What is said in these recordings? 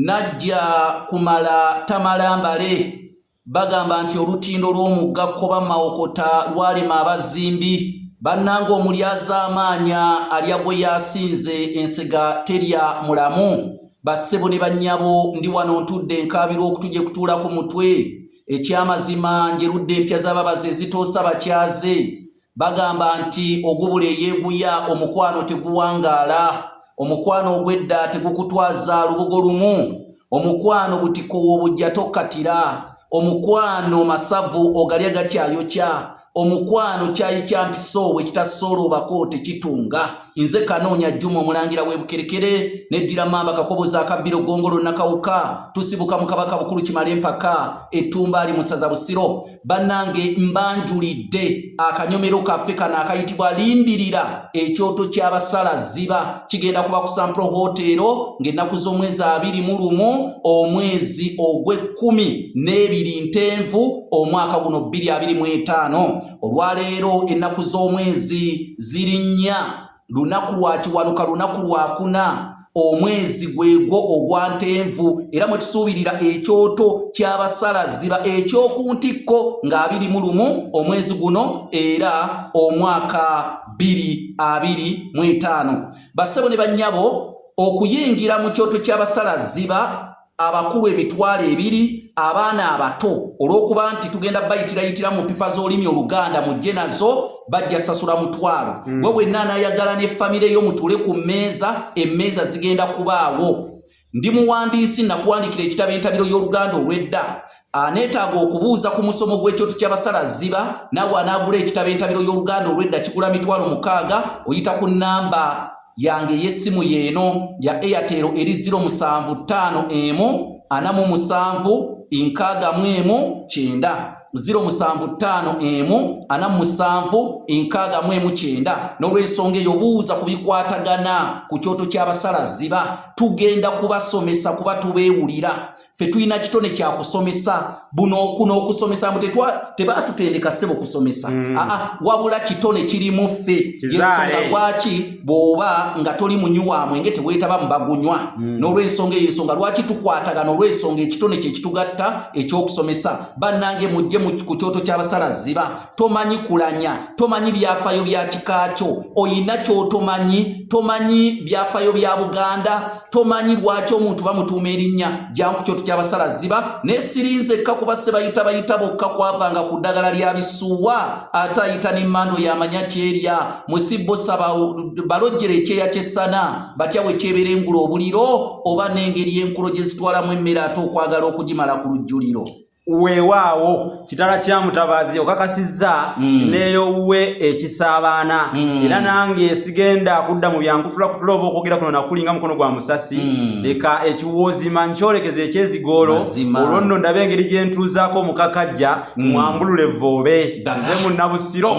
najja kumala tamalambale bagamba nti olutindo lw'omugga Kkoba Mawokota lwalema abazimbi bannanga omulyaza amaanya alya gwe yasinze ensega terya mulamu bassebo ne bannyabo ndi wano ntudde nkaabira okutuje kutuula ku mutwe ekyamazima njerudde empya z'ababazi ezitoosa bakyaze bagamba nti ogubula eyeeguya omukwano teguwangaala omukwano ogw'edda tegukutwaza lubugo lumu omukwano butiko obujja tokkatira omukwano masavu ogalya gakyayokya omukwano kyayi kyampiso bwe kitasoolobako tekitunga nze Kanoonya Juma omulangira w'Ebukerekere neddira mamba Kakoboza akabbiro Gongolo Nakawuka tusibuka mu Kabaka Bukulu Kimale mpaka Ettumba ali Musaza Busiro bannange mbanjulidde akanyomero kaffe kano akayitibwa lindirira ekyoto ky'abasala ziba kigenda kuba ku Sampro Hotel ng'ennaku z'omwezi 21 omwezi ogw'Ekkumi Ntenvu omwaka guno 2025 olwaleero ennaku z'omwezi ziri nnya lunaku lwa kiwanuka lunaku lwakuna omwezi gwegwo ogwa Ntenvu era mwe tusuubirira ekyoto ky'abasala ziba ekyokuntikko nga 21 omwezi guno era omwaka 2025 bassebo ne bannyabo okuyingira mu kyoto ky'abasala ziba abakulu emitwalo 2 abaana abato olw'okuba nti tugenda bayitirayitira mu pipa z'olulimi Oluganda mujje nazo bajja sasula mutwalo gwe wenna anayagala ne famire yo mutule ku mmeeza emmeeza zigenda kubaawo ndi muwandiisi nakuwandikira ekitabo entabiro y'Oluganda olw'edda aneetaaga okubuuza ku musomo gw'ekyoto ky'abasala ziba naawe anaagula ekitabo entabiro y'Oluganda olw'edda kigula $60 oyita ku nnamba yange yesimu yeeno ya Airtel eri 075 075 n'olw'ensonga eyo buuza kubikwatagana ku kyoto ky'abasala ziba tugenda kubasomesa kuba tubeewulira ffe tulina kitone kya kusomesa kuno okusomesa tebaatutendeka ssebo kusomesa wabula kitone kirimu ffe yensonga lwaki bw'oba nga toli munywa mwenge teweetaba mu bagunywa n'olw'ensonga eyo ensonga lwaki tukwatagana olw'ensonga ekitone kye kitugatta ekyokusomesa bannange mujje ku kyoto ky'abasala ziba tomanyi kulanya tomanyi byafaayo bya kikaakyo oyina kyotomanyi tomanyi byafaayo bya Buganda tomanyi lwaki omuntu bamutuuma erinnya jangu kyoto ky'abasala ziba nesirinze ekka kuba se bayita bokka kwavanga ku ddagala lya bisuuwa ate ayita n'emmando yamanya kyerya musibbo saba balojjera ekyeya ky'essana batya bwe kyebeera engula obuliro oba n'engeri y'enkulo gye zitwalamu emmere ate okwagala okugimala ku lujjuliro weewaawo kitala kya Mutabazi okakasizza neeyowwe ekisaabaana era nange sigenda kudda mu byankutula oba okwogera kuno nakulinga mukono gwa musasi leka ekiwoozima nkyolekeze ekyezigoolo olwo nno ndabe engeri gye ntuuzaako omukakajja mwambulule Vvoobe nze Munnabusiro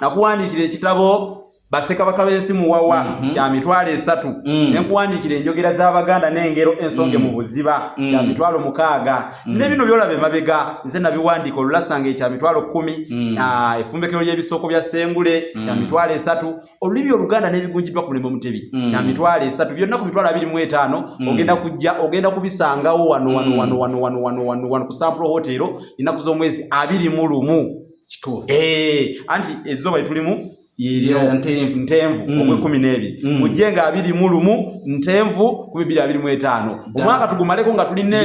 nakuwandiikira ekitabo Bassekabaka b'ensi muwawa kya mitwalo 3 nenkuwandiikira enjogera z'Abaganda n'engero ensonge mu buziba kya mitwalo 6 ne bino byolaba emabega nze nabiwandiika olulasanga ekya mitwalo 10 effumbekero ly'ebisoko bya Ssengule kya mitwalo 3 olulimi Oluganda n'ebigunjiddwa ku Mulembe Mutebi kya mitwalo 3 byonna ku mitwalo 25 ogenda kubisangawo wano ku Sampro Hotel ennaku z'omwezi 21 kituufu anti ezzooba litulimu Ntenvu ogw'Ekkumi mujje nga 21 Ntenvu 2025 omwaka tugumaleko nga tulina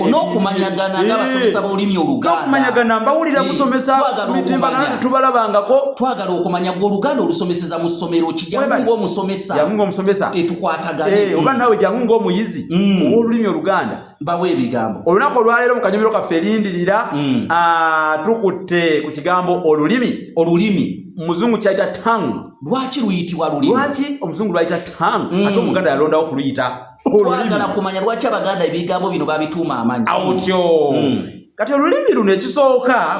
n'okumanyagana ng'abasomesa b'olulimi Oluganda n'okumanyagana mbawulira musomesa mitimbagana tubalabangako twagala okumanya Oluganda olusomeseza mu ssomero kijangu ng'omusomesa tukwatagane oba naawe jangu ng'omuyizi ow'olulimi Oluganda bawe ebigambo olunaku olwaleero mu kanyomero kaffe lindirira tukutte ku kigambo olulimi Muzungu kyayita tongue. Lwaki luyitibwa lulimi? Lwaki omuzungu lwayita tongue ate Omuganda yalondawo kuluyita olulimi? Twagala kumanya lwaki Abaganda ebigambo bino babituuma amannya. Awotyo kati olulimi luno ekisooka